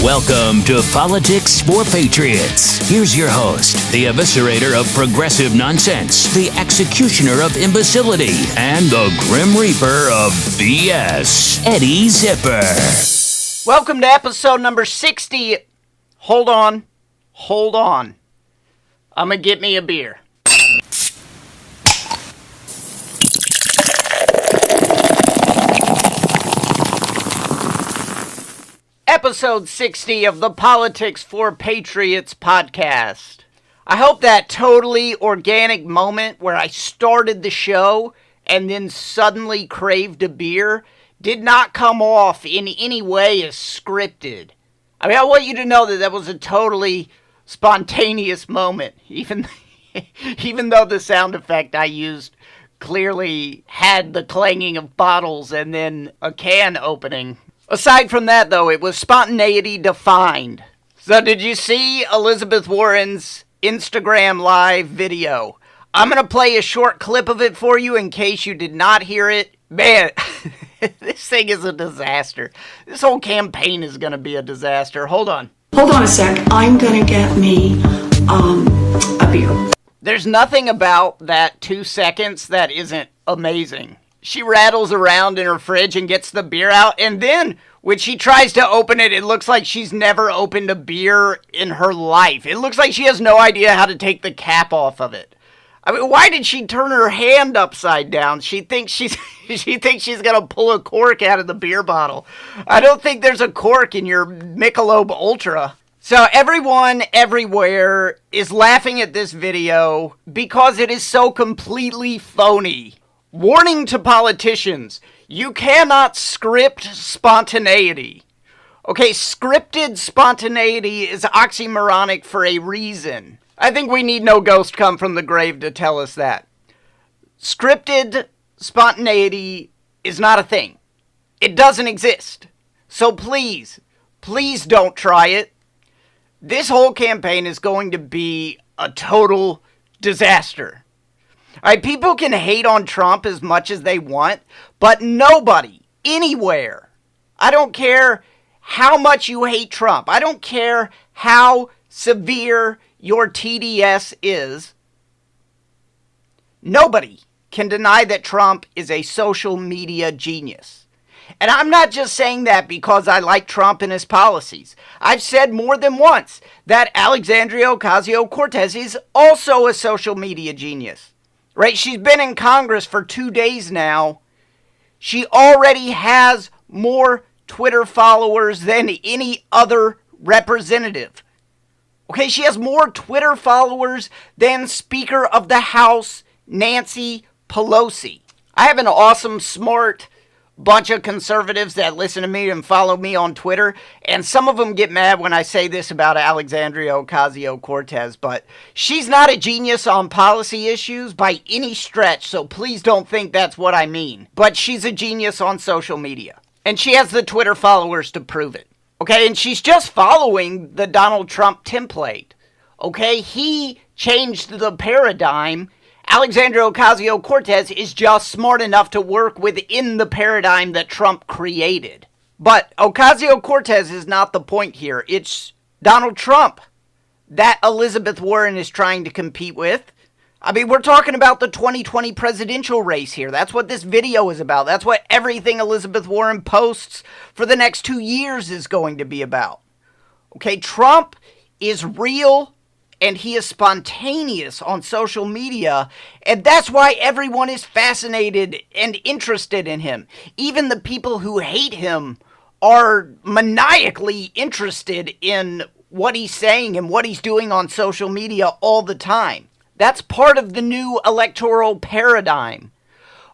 Welcome to Politics for Patriots. Here's your host, the eviscerator of progressive nonsense, the executioner of imbecility, and the grim reaper of BS, Eddie Zipper. Welcome to episode number 60. Hold on. I'm gonna get me a beer. Episode 60 of the Politics for Patriots podcast. I hope that totally organic moment where I started the show and then suddenly craved a beer did not come off in any way as scripted. I mean, I want you to know that was a totally spontaneous moment, even though the sound effect I used clearly had the clanging of bottles and then a can opening. Aside from that, though, it was spontaneity defined. So did you see Elizabeth Warren's Instagram live video? I'm going to play a short clip of it for you in case you did not hear it. Man, this thing is a disaster. This whole campaign is going to be a disaster. Hold on a sec. I'm going to get me a beer. There's nothing about that 2 seconds that isn't amazing. She rattles around in her fridge and gets the beer out, and then when she tries to open it, it looks like she's never opened a beer in her life. It looks like she has no idea how to take the cap off of it. I mean, why did she turn her hand upside down? She thinks she's gonna pull a cork out of the beer bottle. I don't think there's a cork in your Michelob Ultra. So everyone everywhere is laughing at this video because it is so completely phony. Warning to politicians, you cannot script spontaneity. Okay, scripted spontaneity is oxymoronic for a reason. I think we need no ghost come from the grave to tell us that. Scripted spontaneity is not a thing. It doesn't exist. So please don't try it. This whole campaign is going to be a total disaster. Alright, people can hate on Trump as much as they want, but nobody, anywhere, I don't care how much you hate Trump, I don't care how severe your TDS is, nobody can deny that Trump is a social media genius. And I'm not just saying that because I like Trump and his policies. I've said more than once that Alexandria Ocasio-Cortez is also a social media genius. Right? She's been in Congress for 2 days now. She already has more Twitter followers than any other representative. Okay, she has more Twitter followers than Speaker of the House Nancy Pelosi. I have an awesome, smart bunch of conservatives that listen to me and follow me on Twitter, and some of them get mad when I say this about Alexandria Ocasio-Cortez, but she's not a genius on policy issues by any stretch, so please don't think that's what I mean. But she's a genius on social media, and she has the Twitter followers to prove it. Okay, and she's just following the Donald Trump template. Okay, he changed the paradigm. Alexandria Ocasio-Cortez is just smart enough to work within the paradigm that Trump created. But Ocasio-Cortez is not the point here. It's Donald Trump that Elizabeth Warren is trying to compete with. I mean, we're talking about the 2020 presidential race here. That's what this video is about. That's what everything Elizabeth Warren posts for the next 2 years is going to be about. Okay, Trump is real and he is spontaneous on social media, and that's why everyone is fascinated and interested in him. Even the people who hate him are maniacally interested in what he's saying and what he's doing on social media all the time. That's part of the new electoral paradigm.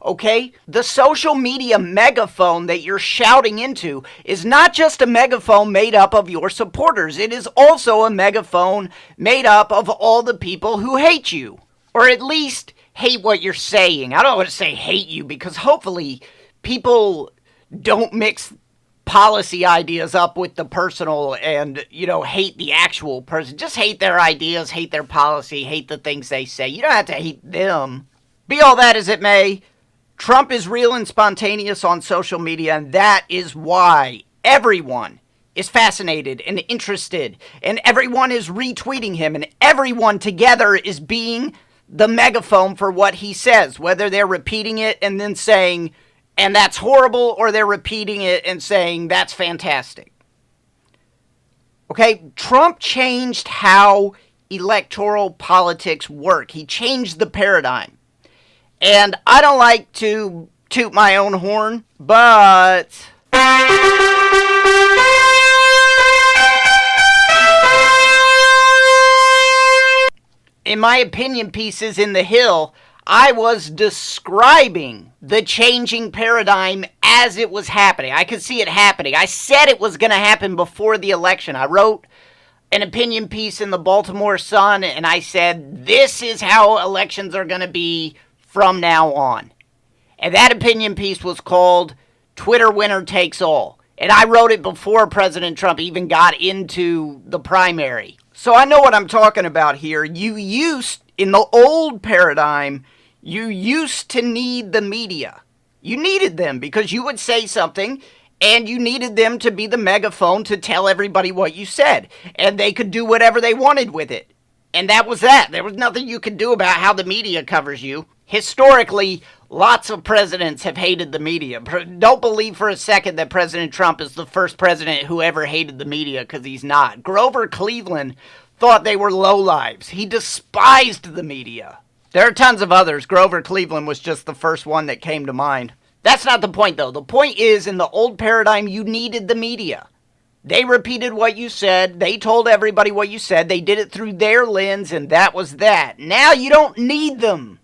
Okay? The social media megaphone that you're shouting into is not just a megaphone made up of your supporters. It is also a megaphone made up of all the people who hate you. Or at least hate what you're saying. I don't want to say hate you because hopefully people don't mix policy ideas up with the personal and, hate the actual person. Just hate their ideas, hate their policy, hate the things they say. You don't have to hate them. Be all that as it may, Trump is real and spontaneous on social media, and that is why everyone is fascinated and interested, and everyone is retweeting him, and everyone together is being the megaphone for what he says, whether they're repeating it and then saying, and that's horrible, or they're repeating it and saying, that's fantastic. Okay, Trump changed how electoral politics work. He changed the paradigm. And I don't like to toot my own horn, but in my opinion pieces in The Hill, I was describing the changing paradigm as it was happening. I could see it happening. I said it was going to happen before the election. I wrote an opinion piece in the Baltimore Sun, and I said, this is how elections are going to be from now on. And that opinion piece was called Twitter Winner Takes All. And I wrote it before President Trump even got into the primary. So I know what I'm talking about here. In the old paradigm, you used to need the media. You needed them because you would say something and you needed them to be the megaphone to tell everybody what you said. And they could do whatever they wanted with it. And that was that. There was nothing you could do about how the media covers you. Historically, lots of presidents have hated the media. Don't believe for a second that President Trump is the first president who ever hated the media, because he's not. Grover Cleveland thought they were lowlives. He despised the media. There are tons of others. Grover Cleveland was just the first one that came to mind. That's not the point, though. The point is, in the old paradigm, you needed the media. They repeated what you said. They told everybody what you said. They did it through their lens, and that was that. Now you don't need them.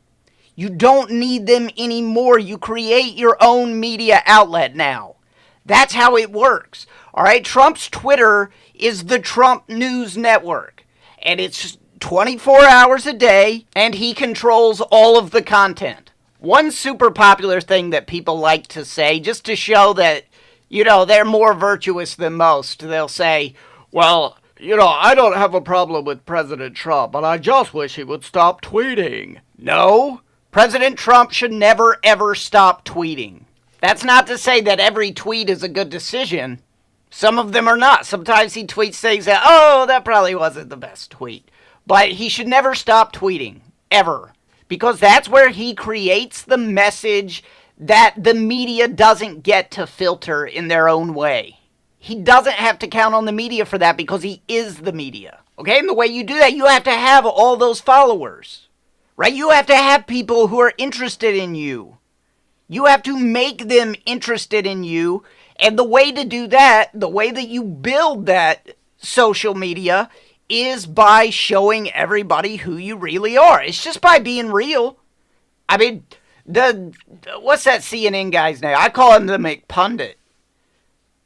You don't need them anymore. You create your own media outlet now. That's how it works. All right, Trump's Twitter is the Trump News Network, and it's 24 hours a day, and he controls all of the content. One super popular thing that people like to say, just to show that, they're more virtuous than most, they'll say, well, I don't have a problem with President Trump, but I just wish he would stop tweeting. No. President Trump should never, ever stop tweeting. That's not to say that every tweet is a good decision. Some of them are not. Sometimes he tweets things that, that probably wasn't the best tweet. But he should never stop tweeting, ever. Because that's where he creates the message that the media doesn't get to filter in their own way. He doesn't have to count on the media for that because he is the media. Okay? And the way you do that, you have to have all those followers. Right? You have to have people who are interested in you. You have to make them interested in you. And the way to do that, the way that you build that social media, is by showing everybody who you really are. It's just by being real. I mean, what's that CNN guy's name? I call him the McPundit.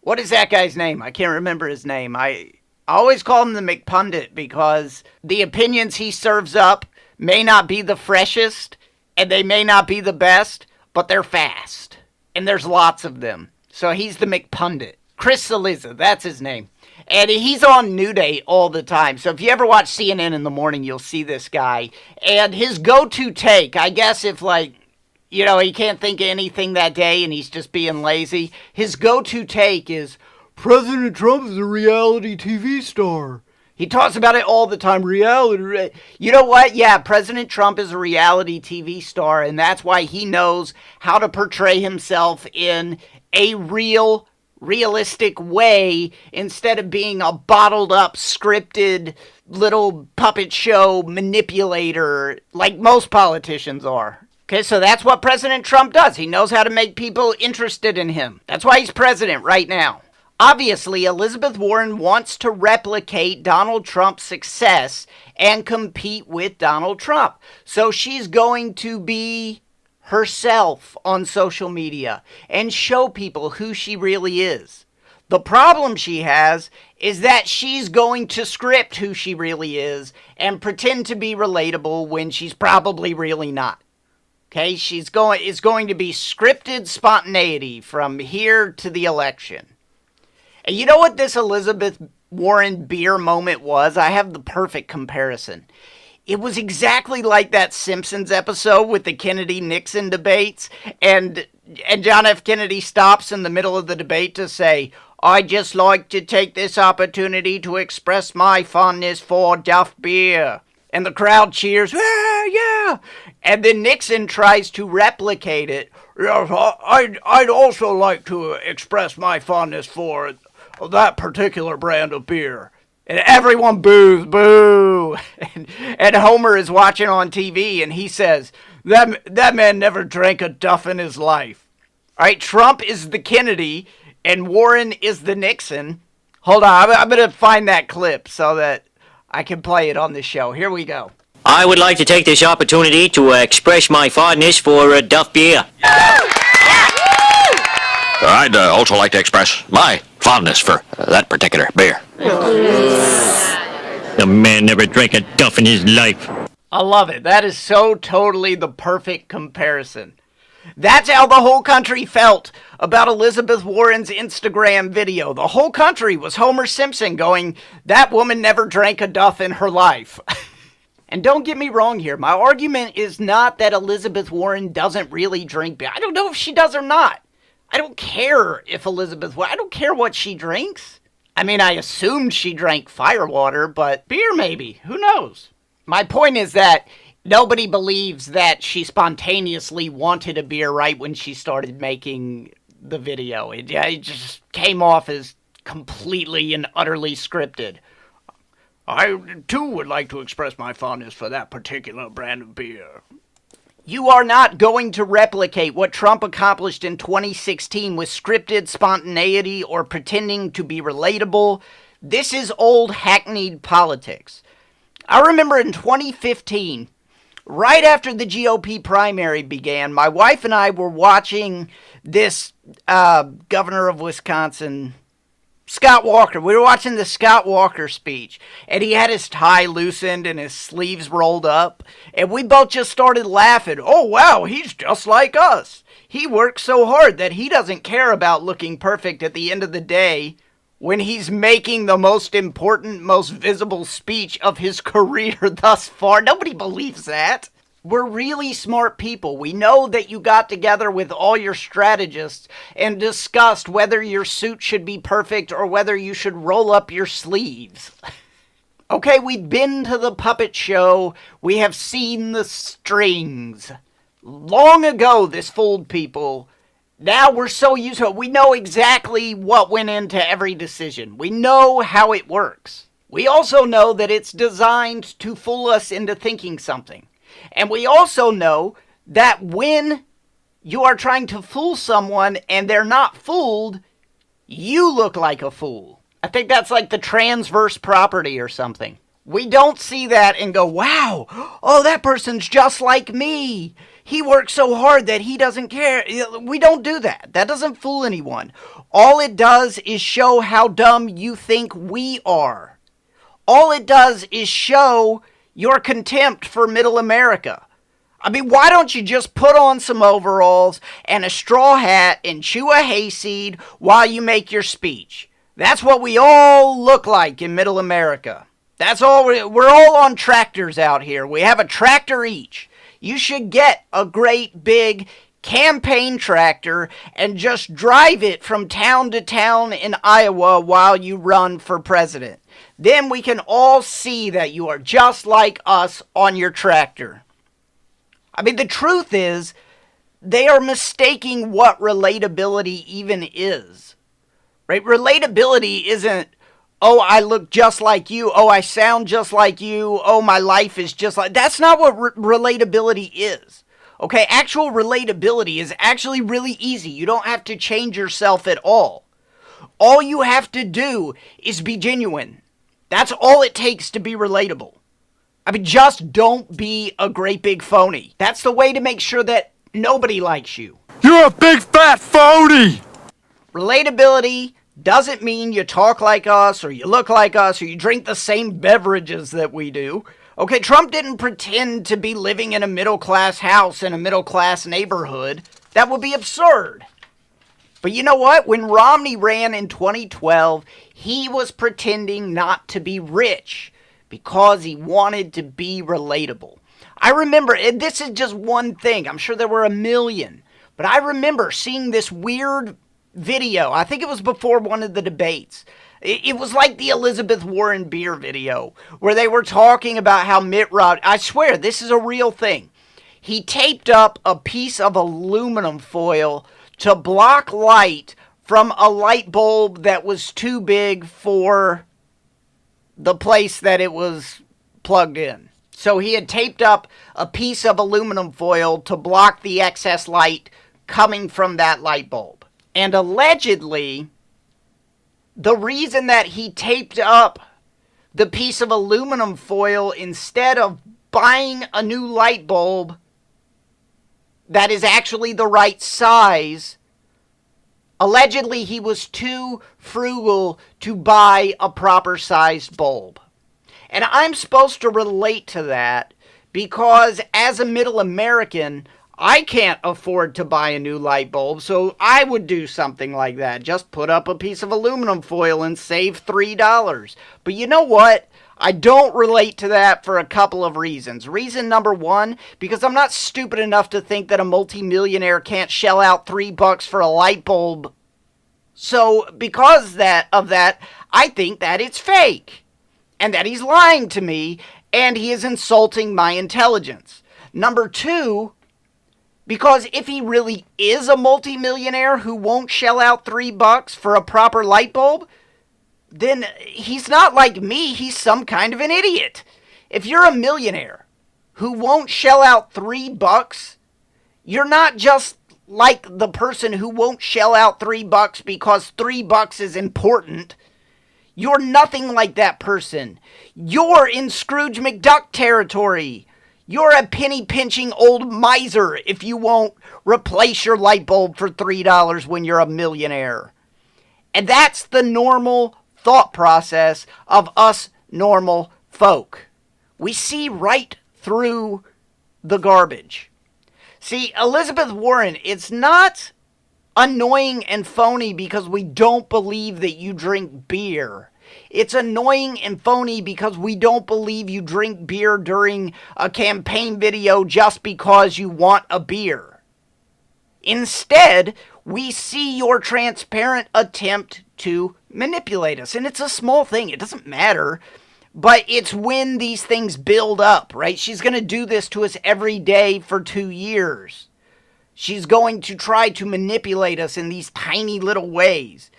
What is that guy's name? I can't remember his name. I always call him the McPundit because the opinions he serves up may not be the freshest, and they may not be the best, but they're fast. And there's lots of them. So he's the McPundit. Chris Cillizza, that's his name. And he's on New Day all the time. So if you ever watch CNN in the morning, you'll see this guy. And his go-to take, I guess if he can't think of anything that day and he's just being lazy, his go-to take is, President Trump is a reality TV star. He talks about it all the time. Reality. You know what? Yeah, President Trump is a reality TV star, and that's why he knows how to portray himself in a realistic way instead of being a bottled up, scripted little puppet show manipulator like most politicians are. Okay, so that's what President Trump does. He knows how to make people interested in him. That's why he's president right now. Obviously, Elizabeth Warren wants to replicate Donald Trump's success and compete with Donald Trump. So she's going to be herself on social media and show people who she really is. The problem she has is that she's going to script who she really is and pretend to be relatable when she's probably really not. Okay, it's going to be scripted spontaneity from here to the election. And you know what this Elizabeth Warren beer moment was? I have the perfect comparison. It was exactly like that Simpsons episode with the Kennedy-Nixon debates, and John F. Kennedy stops in the middle of the debate to say, I'd just like to take this opportunity to express my fondness for Duff beer. And the crowd cheers, yeah. And then Nixon tries to replicate it. Yes, I'd also like to express my fondness for that particular brand of beer. And everyone boos, boo. And Homer is watching on TV and he says, that man never drank a Duff in his life. All right, Trump is the Kennedy and Warren is the Nixon. Hold on, I'm going to find that clip so that I can play it on the show. Here we go. I would like to take this opportunity to express my fondness for Duff beer. I'd also like to express my fondness for that particular beer. The man never drank a Duff in his life. I love it. That is so totally the perfect comparison. That's how the whole country felt about Elizabeth Warren's Instagram video. The whole country was Homer Simpson going, that woman never drank a Duff in her life. And don't get me wrong here. My argument is not that Elizabeth Warren doesn't really drink beer. I don't know if she does or not. I don't care if I don't care what she drinks. I mean, I assumed she drank firewater, but beer maybe. Who knows? My point is that nobody believes that she spontaneously wanted a beer right when she started making the video. It just came off as completely and utterly scripted. I, too, would like to express my fondness for that particular brand of beer. You are not going to replicate what Trump accomplished in 2016 with scripted spontaneity or pretending to be relatable. This is old hackneyed politics. I remember in 2015, right after the GOP primary began, my wife and I were watching this governor of Wisconsin, Scott Walker. We were watching the Scott Walker speech, and he had his tie loosened and his sleeves rolled up, and we both just started laughing. Oh, wow, he's just like us. He works so hard that he doesn't care about looking perfect at the end of the day when he's making the most important, most visible speech of his career thus far. Nobody believes that. We're really smart people. We know that you got together with all your strategists and discussed whether your suit should be perfect or whether you should roll up your sleeves. Okay, we've been to the puppet show. We have seen the strings. Long ago, this fooled people. Now we're so used to it. We know exactly what went into every decision. We know how it works. We also know that it's designed to fool us into thinking something. And we also know that when you are trying to fool someone and they're not fooled, you look like a fool. I think that's like the transverse property or something. We don't see that and go, wow, oh, that person's just like me. He works so hard that he doesn't care. We don't do that. That doesn't fool anyone. All it does is show how dumb you think we are. All it does is show your contempt for middle America. I mean, why don't you just put on some overalls and a straw hat and chew a hayseed while you make your speech? That's what we all look like in middle America. That's all. We're all on tractors out here. We have a tractor each. You should get a great big campaign tractor and just drive it from town to town in Iowa while you run for president. Then we can all see that you are just like us on your tractor. I mean, the truth is, they are mistaking what relatability even is. Right? Relatability isn't, oh, I look just like you. Oh, I sound just like you. Oh, my life is just like... That's not what relatability is. Okay? Actual relatability is actually really easy. You don't have to change yourself at all. All you have to do is be genuine. That's all it takes to be relatable. I mean, just don't be a great big phony. That's the way to make sure that nobody likes you. You're a big fat phony! Relatability doesn't mean you talk like us, or you look like us, or you drink the same beverages that we do. Okay, Trump didn't pretend to be living in a middle-class house in a middle-class neighborhood. That would be absurd. But you know what? When Romney ran in 2012, he was pretending not to be rich because he wanted to be relatable. I remember, and this is just one thing, I'm sure there were a million, but I remember seeing this weird video. I think it was before one of the debates. It was like the Elizabeth Warren beer video where they were talking about how Mitt Romney, I swear this is a real thing. He taped up a piece of aluminum foil to block light from a light bulb that was too big for the place that it was plugged in. So he had taped up a piece of aluminum foil to block the excess light coming from that light bulb. And allegedly, the reason that he taped up the piece of aluminum foil instead of buying a new light bulb that is actually the right size, allegedly he was too frugal to buy a proper sized bulb. And I'm supposed to relate to that because as a middle American, I can't afford to buy a new light bulb, so I would do something like that. Just put up a piece of aluminum foil and save $3. But you know what? I don't relate to that for a couple of reasons. Reason number one, because I'm not stupid enough to think that a multimillionaire can't shell out $3 for a light bulb. So because of that, I think that it's fake. And that he's lying to me, and he is insulting my intelligence. Number two, because if he really is a multimillionaire who won't shell out $3 for a proper light bulb, then he's not like me, he's some kind of an idiot. If you're a millionaire who won't shell out $3, you're not just like the person who won't shell out $3 because $3 is important. You're nothing like that person. You're in Scrooge McDuck territory. You're a penny-pinching old miser if you won't replace your light bulb for $3 when you're a millionaire. And that's the normal thought process of us normal folk. We see right through the garbage. See, Elizabeth Warren, it's not annoying and phony because we don't believe that you drink beer. It's annoying and phony because we don't believe you drink beer during a campaign video just because you want a beer. Instead, we see your transparent attempt to manipulate us. And it's a small thing. It doesn't matter. But it's when these things build up, right? She's going to do this to us every day for 2 years. She's going to try to manipulate us in these tiny little ways.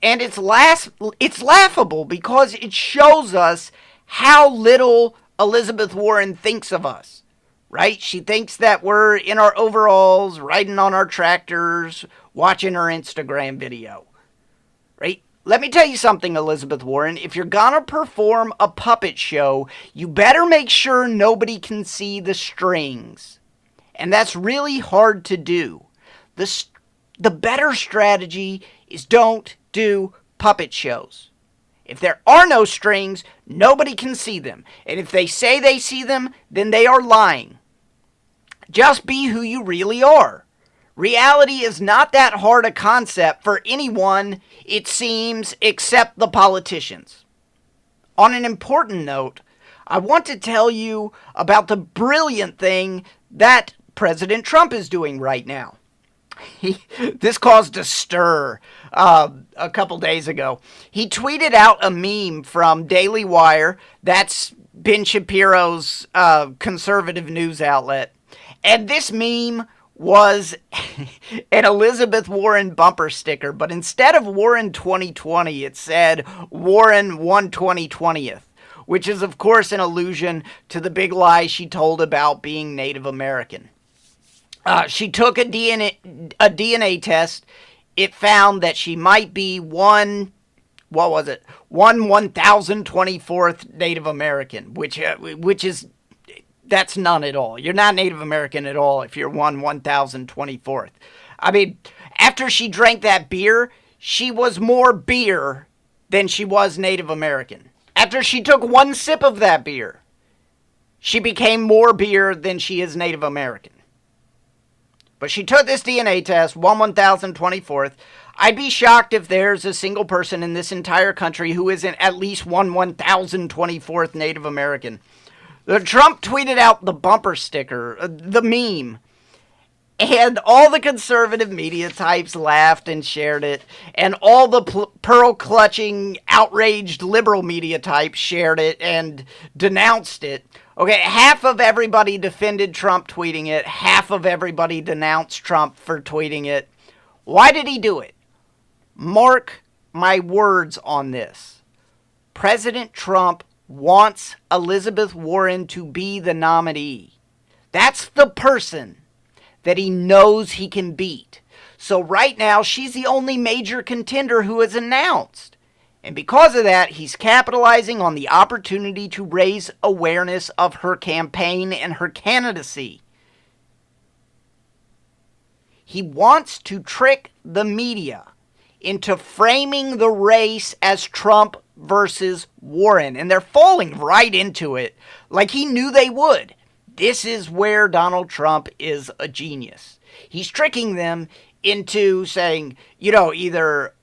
And it's laughable because it shows us how little Elizabeth Warren thinks of us, right? She thinks that we're in our overalls, riding on our tractors, watching her Instagram video, right? Let me tell you something, Elizabeth Warren. If you're gonna perform a puppet show, you better make sure nobody can see the strings. And that's really hard to do. The better strategy is don't do puppet shows. If there are no strings, nobody can see them. And if they say they see them, then they are lying. Just be who you really are. Reality is not that hard a concept for anyone, it seems, except the politicians. On an important note, I want to tell you about the brilliant thing that President Trump is doing right now. This caused a stir a couple days ago. He tweeted out a meme from Daily Wire. That's Ben Shapiro's conservative news outlet. And this meme was an Elizabeth Warren bumper sticker. But instead of Warren 2020, it said Warren won 2020th. Which is, of course, an allusion to the big lie she told about being Native American. She took a DNA test. It found that she might be one 1024th Native American, which is, that's none at all. You're not Native American at all if you're 1024th. I mean, after she drank that beer, she was more beer than she was Native American. After she took one sip of that beer, she became more beer than she is Native American. But she took this DNA test, 1024th. I'd be shocked if there's a single person in this entire country who isn't at least 1024th Native American. Trump tweeted out the bumper sticker, the meme. And all the conservative media types laughed and shared it. And all the pearl-clutching, outraged liberal media types shared it and denounced it. Okay, half of everybody defended Trump tweeting it. Half of everybody denounced Trump for tweeting it. Why did he do it? Mark my words on this. President Trump wants Elizabeth Warren to be the nominee. That's the person that he knows he can beat. So right now, she's the only major contender who is announced. And because of that, he's capitalizing on the opportunity to raise awareness of her campaign and her candidacy. He wants to trick the media into framing the race as Trump versus Warren. And they're falling right into it like he knew they would. This is where Donald Trump is a genius. He's tricking them into saying, either,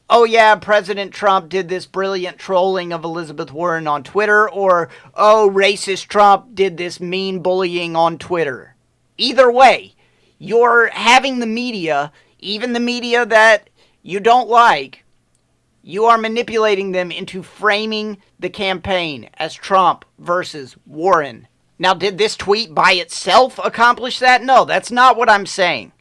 oh yeah, President Trump did this brilliant trolling of Elizabeth Warren on Twitter, or, oh, racist Trump did this mean bullying on Twitter. Either way, you're having the media, even the media that you don't like, you are manipulating them into framing the campaign as Trump versus Warren. Now, did this tweet by itself accomplish that? No, that's not what I'm saying.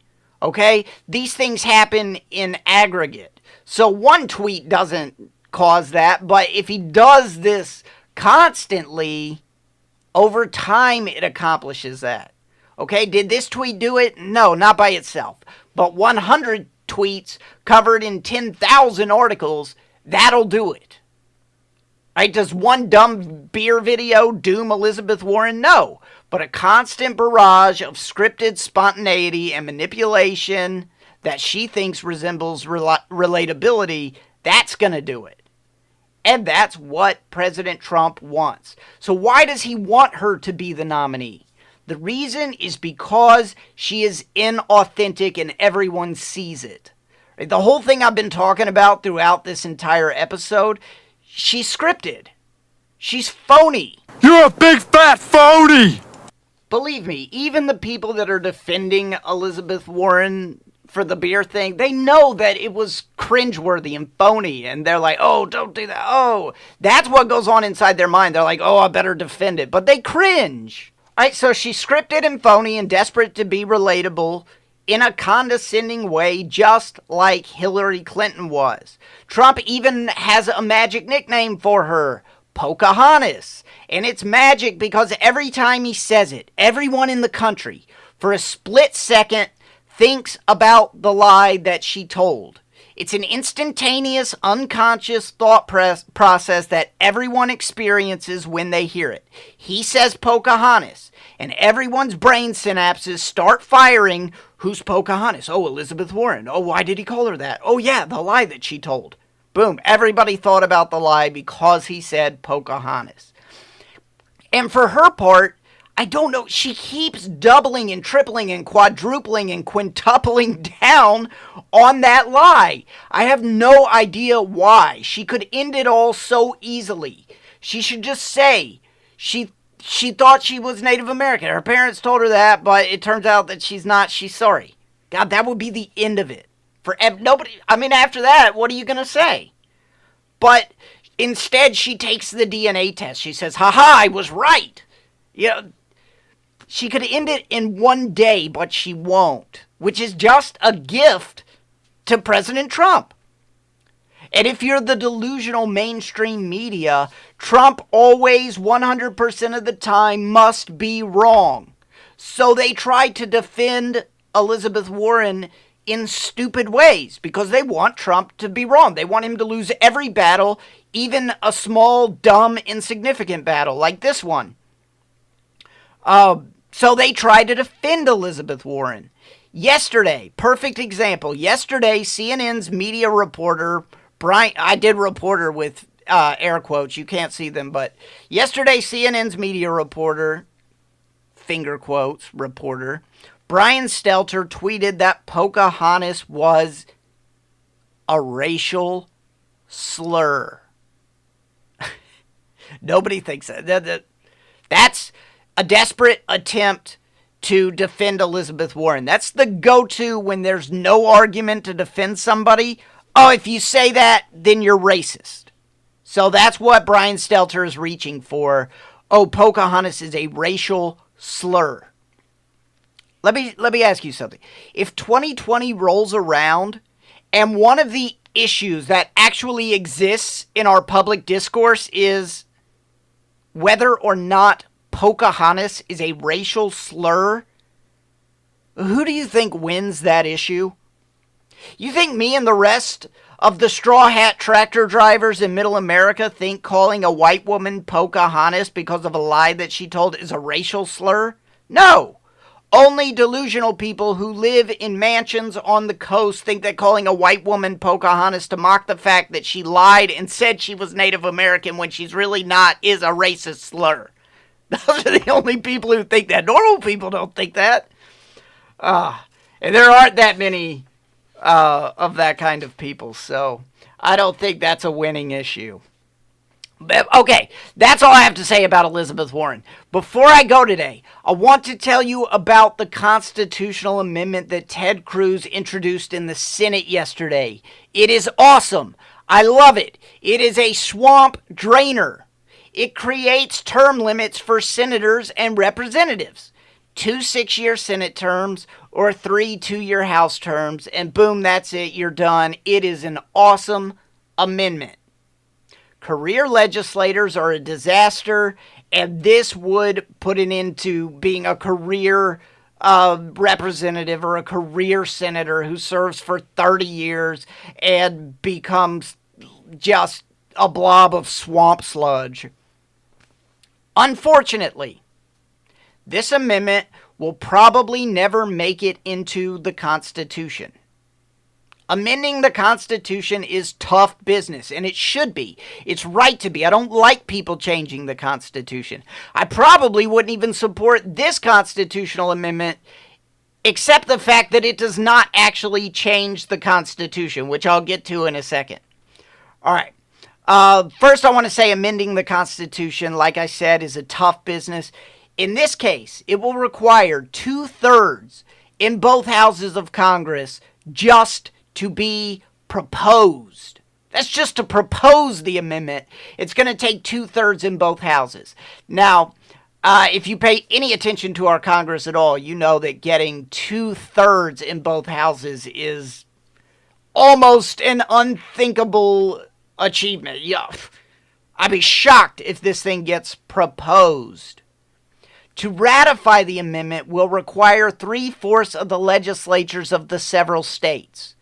Okay? These things happen in aggregate. So one tweet doesn't cause that, but if he does this constantly, over time it accomplishes that. Okay? Did this tweet do it? No, not by itself. But 100 tweets covered in 10,000 articles, that'll do it. Right? Does one dumb beer video doom Elizabeth Warren? No. But a constant barrage of scripted spontaneity and manipulation that she thinks resembles relatability, that's going to do it. And that's what President Trump wants. So why does he want her to be the nominee? The reason is because she is inauthentic and everyone sees it. Right? The whole thing I've been talking about throughout this entire episode, she's scripted. She's phony. You're a big fat phony! Believe me, even the people that are defending Elizabeth Warren for the beer thing, they know that it was cringeworthy and phony. And they're like, oh, don't do that. Oh, that's what goes on inside their mind. They're like, oh, I better defend it. But they cringe. Right, so she's scripted and phony and desperate to be relatable in a condescending way, just like Hillary Clinton was. Trump even has a magic nickname for her, Pocahontas. And it's magic because every time he says it, everyone in the country, for a split second, thinks about the lie that she told. It's an instantaneous, unconscious thought process that everyone experiences when they hear it. He says Pocahontas, and everyone's brain synapses start firing. Who's Pocahontas? Oh, Elizabeth Warren. Oh, why did he call her that? Oh, yeah, the lie that she told. Boom, everybody thought about the lie because he said Pocahontas. And for her part, I don't know, she keeps doubling and tripling and quadrupling and quintupling down on that lie. I have no idea why. She could end it all so easily. She should just say she thought she was Native American. Her parents told her that, but it turns out that she's not. She's sorry. God, that would be the end of it. For nobody, I mean, after that, what are you going to say? But instead, she takes the DNA test. She says, haha, I was right. You know, she could end it in one day, but she won't, which is just a gift to President Trump. And if you're the delusional mainstream media, Trump always 100% of the time must be wrong. So they try to defend Elizabeth Warren in stupid ways because they want Trump to be wrong. They want him to lose every battle, even a small, dumb, insignificant battle like this one. So they try to defend Elizabeth Warren. Yesterday, perfect example. Yesterday, CNN's media reporter, Brian, I did reporter with air quotes. You can't see them, but yesterday, CNN's media reporter, finger quotes, reporter, Brian Stelter tweeted that Pocahontas was a racial slur. Nobody thinks that. That's a desperate attempt to defend Elizabeth Warren. That's the go-to when there's no argument to defend somebody. Oh, if you say that, then you're racist. So that's what Brian Stelter is reaching for. Oh, Pocahontas is a racial slur. Let me ask you something. If 2020 rolls around and one of the issues that actually exists in our public discourse is whether or not Pocahontas is a racial slur, who do you think wins that issue? You think me and the rest of the straw hat tractor drivers in middle America think calling a white woman Pocahontas because of a lie that she told is a racial slur? No. Only delusional people who live in mansions on the coast think that calling a white woman Pocahontas to mock the fact that she lied and said she was Native American when she's really not is a racist slur. Those are the only people who think that. Normal people don't think that. And there aren't that many of that kind of people, so I don't think that's a winning issue. But, okay, that's all I have to say about Elizabeth Warren. Before I go today, I want to tell you about the constitutional amendment that Ted Cruz introduced in the Senate yesterday. It is awesome. I love it. It is a swamp drainer. It creates term limits for senators and representatives. 2 6-year Senate terms or 3 2-year House terms, and boom, that's it. You're done. It is an awesome amendment. Career legislators are a disaster, and this would put an end to being a career representative or a career senator who serves for 30 years and becomes just a blob of swamp sludge. Unfortunately, this amendment will probably never make it into the Constitution. Amending the Constitution is tough business, and it should be. It's right to be. I don't like people changing the Constitution. I probably wouldn't even support this constitutional amendment, except the fact that it does not actually change the Constitution, which I'll get to in a second. All right. First, I want to say amending the Constitution, like I said, is a tough business. In this case, it will require 2/3 in both houses of Congress just to be proposed. That's just to propose the amendment. It's going to take 2/3 in both houses. Now, if you pay any attention to our Congress at all, you know that getting 2/3 in both houses is almost an unthinkable achievement. Yeah, I'd be shocked if this thing gets proposed. To ratify the amendment will require 3/4 of the legislatures of the several states.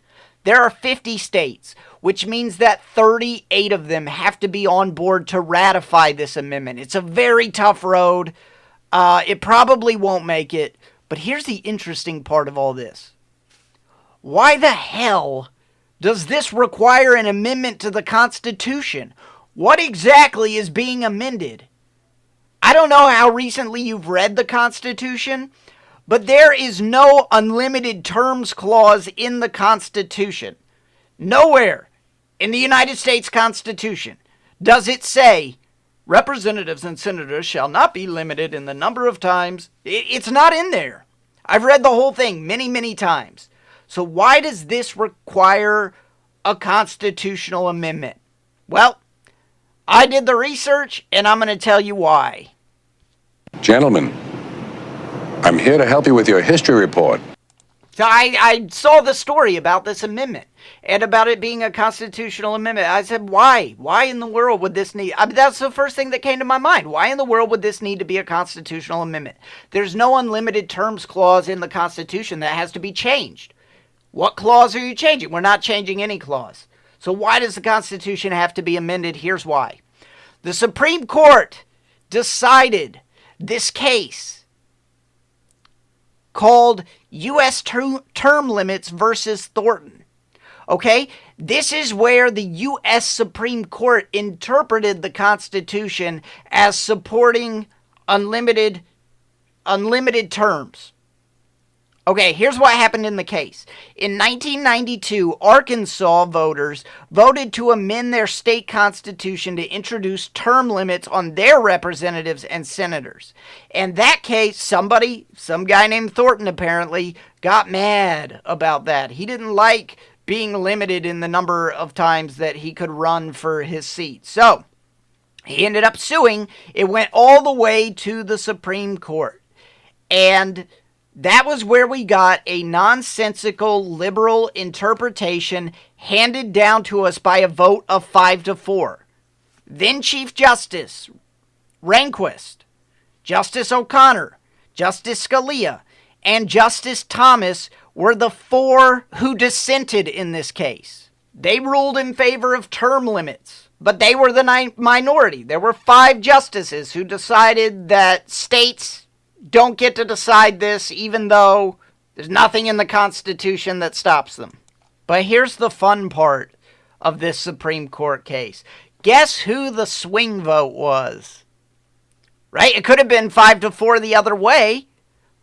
There are 50 states, which means that 38 of them have to be on board to ratify this amendment. It's a very tough road. It probably won't make it. But here's the interesting part of all this. Why the hell does this require an amendment to the Constitution? What exactly is being amended? I don't know how recently you've read the Constitution, but there is no unlimited terms clause in the Constitution. Nowhere in the United States Constitution does it say representatives and senators shall not be limited in the number of times. It's not in there. I've read the whole thing many, many times. So why does this require a constitutional amendment? Well, I did the research, and I'm going to tell you why. Gentlemen, I'm here to help you with your history report. So I saw the story about this amendment and about it being a constitutional amendment. I said, why? Why in the world would this need... that's the first thing that came to my mind. Why in the world would this need to be a constitutional amendment? There's no unlimited terms clause in the Constitution that has to be changed. What clause are you changing? We're not changing any clause. So why does the Constitution have to be amended? Here's why. The Supreme Court decided this case called U.S. term limits versus Thornton. Okay? This is where the U.S. Supreme Court interpreted the Constitution as supporting unlimited terms. Okay, here's what happened in the case. In 1992, Arkansas voters voted to amend their state constitution to introduce term limits on their representatives and senators. And that case, some guy named Thornton apparently, got mad about that. He didn't like being limited in the number of times that he could run for his seat. So, he ended up suing. It went all the way to the Supreme Court. And that was where we got a nonsensical liberal interpretation handed down to us by a vote of 5-4. Then Chief Justice Rehnquist, Justice O'Connor, Justice Scalia, and Justice Thomas were the four who dissented in this case. They ruled in favor of term limits, but they were the minority. There were 5 justices who decided that states don't get to decide this, even though there's nothing in the Constitution that stops them. But here's the fun part of this Supreme Court case. Guess who the swing vote was? Right? It could have been 5-4 the other way,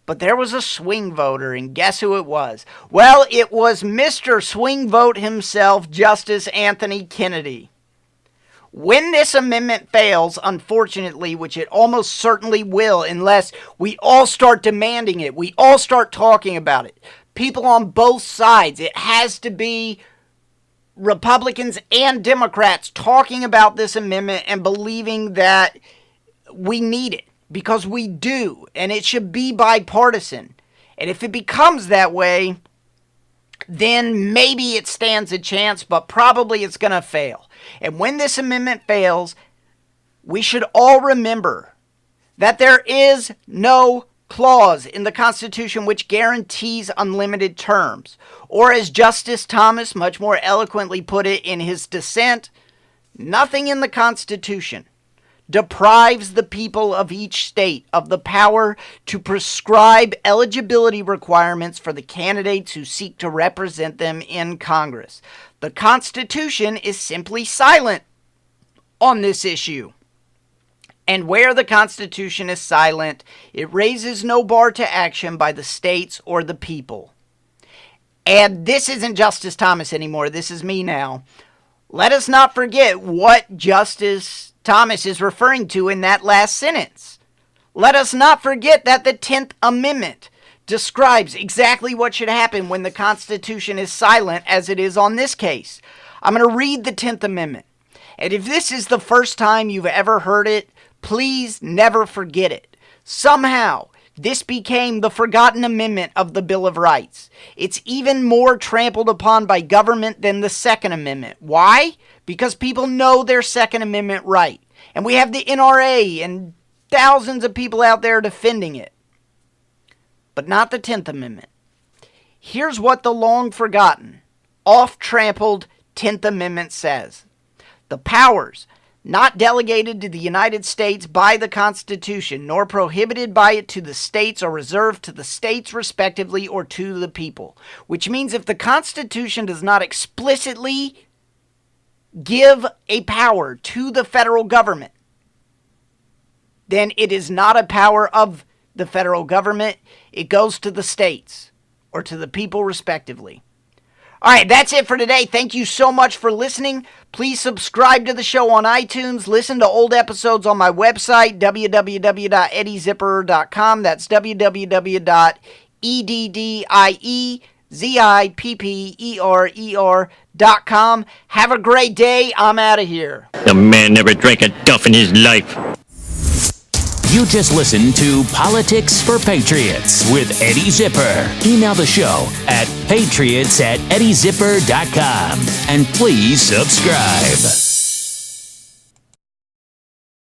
but there was a swing voter, and guess who it was? Well, it was Mr. Swing Vote himself, Justice Anthony Kennedy. When this amendment fails, unfortunately, which it almost certainly will unless we all start demanding it, we all start talking about it, people on both sides, it has to be Republicans and Democrats talking about this amendment and believing that we need it, because we do, and it should be bipartisan. And if it becomes that way, then maybe it stands a chance, but probably it's going to fail. And when this amendment fails, we should all remember that there is no clause in the Constitution which guarantees unlimited terms. Or as Justice Thomas much more eloquently put it in his dissent, nothing in the Constitution deprives the people of each state of the power to prescribe eligibility requirements for the candidates who seek to represent them in Congress. The Constitution is simply silent on this issue. And where the Constitution is silent, it raises no bar to action by the states or the people. And this isn't Justice Thomas anymore. This is me now. Let us not forget what Justice Thomas is referring to in that last sentence. Let us not forget that the 10th Amendment describes exactly what should happen when the Constitution is silent, as it is on this case. I'm going to read the 10th Amendment. And if this is the first time you've ever heard it, please never forget it. Somehow, this became the forgotten amendment of the Bill of Rights. It's even more trampled upon by government than the Second Amendment. Why? Because people know their Second Amendment right. And we have the NRA and thousands of people out there defending it. But not the 10th Amendment. Here's what the long-forgotten, oft-trampled 10th Amendment says. The powers not delegated to the United States by the Constitution, nor prohibited by it to the states, are reserved to the states respectively or to the people. Which means if the Constitution does not explicitly give a power to the federal government, then it is not a power of the federal government. It goes to the states or to the people respectively. All right, that's it for today. Thank you so much for listening. Please subscribe to the show on iTunes. Listen to old episodes on my website, www.eddiezipperer.com. That's www.eddiezipperer.com. Have a great day. I'm out of here. The man never drank a Duff in his life. You just listened to Politics for Patriots with Eddie Zipper. Email the show at patriots@eddiezipper.com and please subscribe.